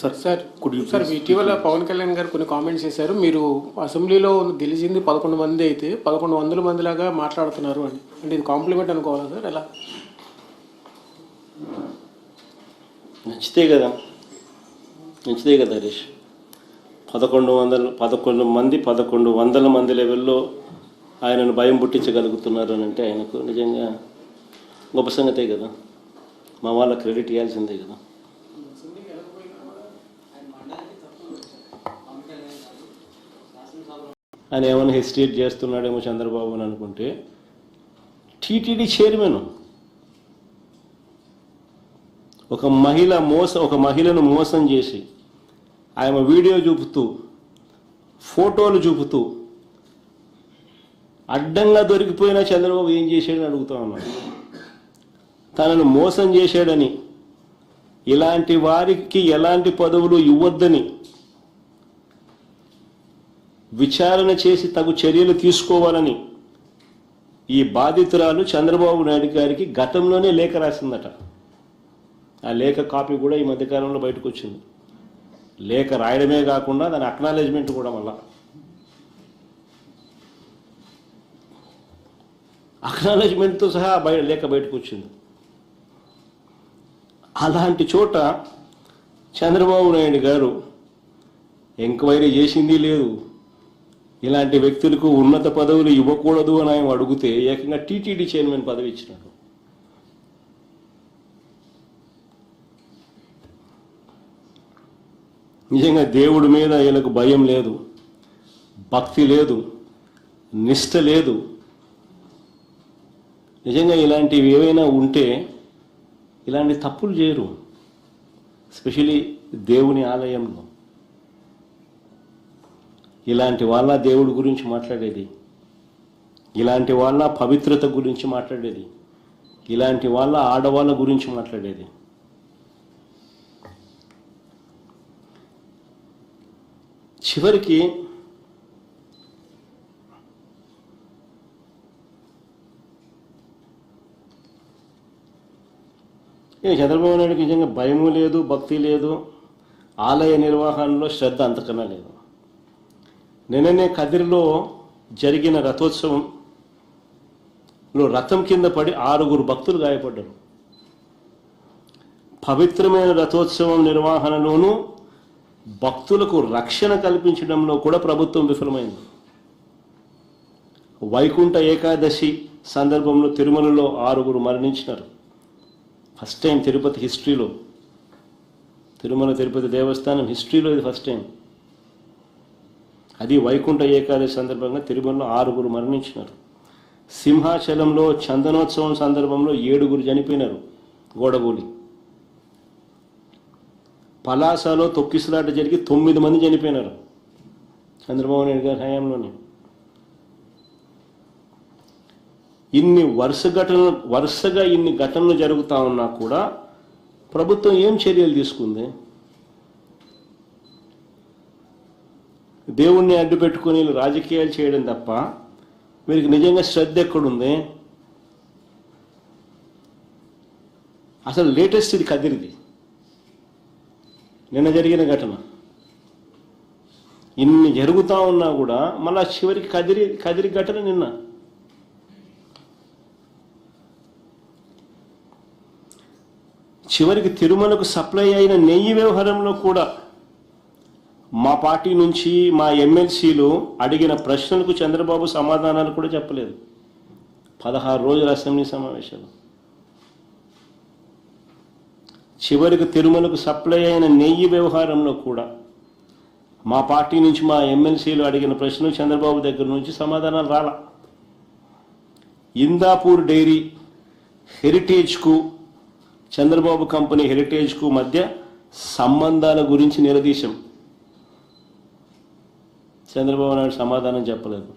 Sir ఇటీవల పవన్ కళ్యాణ్ గారు కొన్ని కామెంట్స్ చేశారు. మీరు అసెంబ్లీలో గెలిచింది 11 మంది అయితే 1100 మందిలాగా మాట్లాడుతున్నారు అని, అంటే ఇది కాంప్లిమెంట్ అనుకోవాలా సార్? ఎలా నచ్చితే కదా హరీష్. 1100 మంది లెవెల్లో ఆయనను భయం పుట్టించగలుగుతున్నారు అని అంటే ఆయనకు నిజంగా గొప్ప సంగతే కదా. మా వాళ్ళ క్రెడిట్ ఇవ్వాల్సిందే కదా. ఆయన ఏమైనా హెసిటేట్ చేస్తున్నాడేమో చంద్రబాబు అని అనుకుంటే, టీటీడీ చైర్మన్ ఒక మహిళను మోసం చేసి ఆమె వీడియో చూపుతూ ఫోటోలు చూపుతూ అడ్డంగా దొరికిపోయిన చంద్రబాబు ఏం చేశాడని అడుగుతా ఉన్నాడు. తనను మోసం చేశాడని, ఇలాంటి వారికి ఎలాంటి పదవులు ఇవ్వద్దని విచారణ చేసి తగు చర్యలు తీసుకోవాలని ఈ బాధితురాలు చంద్రబాబు నాయుడు గారికి గతంలోనే లేఖ రాసిందట. ఆ లేఖ కాపీ కూడా ఈ మధ్యకాలంలో బయటకు వచ్చింది. లేఖ రాయడమే కాకుండా దాని అక్నాలెడ్జ్మెంట్ కూడా మళ్ళా అక్నాలెడ్జ్మెంట్తో సహా లేఖ బయటకు వచ్చింది. అలాంటి చోట చంద్రబాబు నాయుడు గారు ఎంక్వైరీ చేసింది లేదు, ఇలాంటి వ్యక్తులకు ఉన్నత పదవులు ఇవ్వకూడదు అని ఆయన అడిగితే ఏకంగా టీటీడీ చైర్మన్ పదవి ఇచ్చినాడు. నిజంగా దేవుడి మీద వీళ్ళకు భయం లేదు, భక్తి లేదు, నిష్ఠ లేదు. నిజంగా ఇలాంటివి ఏవైనా ఉంటే ఇలాంటి తప్పులు చేయరు, ఎస్పెషలీ దేవుని ఆలయంలో. ఇలాంటి వాళ్ళ దేవుడి గురించి మాట్లాడేది, ఇలాంటి వాళ్ళ పవిత్రత గురించి మాట్లాడేది, ఇలాంటి వాళ్ళ ఆడవాళ్ళ గురించి మాట్లాడేది. చివరికి చంద్రబాబు నాయుడుకి నిజంగా భయము లేదు, భక్తి లేదు, ఆలయ నిర్వహణలో శ్రద్ధ అంతకన్నా లేదు. నిన్ననే కదిరిలో జరిగిన రథోత్సవంలో రథం కింద పడి 6 భక్తులు గాయపడ్డారు. పవిత్రమైన రథోత్సవం నిర్వహణలోనూ భక్తులకు రక్షణ కల్పించడంలో కూడా ప్రభుత్వం విఫలమైంది. వైకుంఠ ఏకాదశి సందర్భంలో తిరుమలలో 6 మరణించినారు. ఫస్ట్ టైం తిరుపతి హిస్టరీలో, తిరుపతి దేవస్థానం హిస్టరీలో ఇది ఫస్ట్ టైం. అది వైకుంఠ ఏకాదశి సందర్భంగా తిరుమలలో 6 మరణించినారు. సింహాచలంలో చందనోత్సవం సందర్భంలో 7 చనిపోయినారు గోడగూలి. పలాసలో తొక్కిసలాట జరిగి 9 మంది చనిపోయినారు చంద్రబాబు నాయుడు గారి హయాంలోనే. వరుసగా ఇన్ని ఘటనలు జరుగుతూ ఉన్నా కూడా ప్రభుత్వం ఏం చర్యలు తీసుకుంది? దేవుణ్ణి అడ్డు పెట్టుకుని రాజకీయాలు చేయడం తప్ప వీరికి నిజంగా శ్రద్ధ ఎక్కడుంది? అసలు లేటెస్ట్ ఇది కదిరిది, నిన్న జరిగిన ఘటన. ఇన్ని జరుగుతూ ఉన్నా కూడా మళ్ళా చివరికి కదిరి ఘటన నిన్న. చివరికి తిరుమలకు సప్లై అయిన నెయ్యి వ్యవహారంలో కూడా మా పార్టీ నుంచి మా ఎమ్మెల్సీలు అడిగిన ప్రశ్నలకు చంద్రబాబు సమాధానాలు కూడా చెప్పలేదు. 16 రోజుల అసెంబ్లీ సమావేశాలు. చివరికి తిరుమలకు సప్లై అయిన నెయ్యి వ్యవహారంలో కూడా మా పార్టీ నుంచి మా ఎమ్మెల్సీలు అడిగిన ప్రశ్నలు చంద్రబాబు దగ్గర నుంచి సమాధానాలు రాలా. ఇందాపూర్ డైరీ హెరిటేజ్కు, చంద్రబాబు కంపెనీ హెరిటేజ్కు మధ్య సంబంధాల గురించి నిలదీశాం. చంద్రబాబు నాయుడు సమాధానం చెప్పలేదు.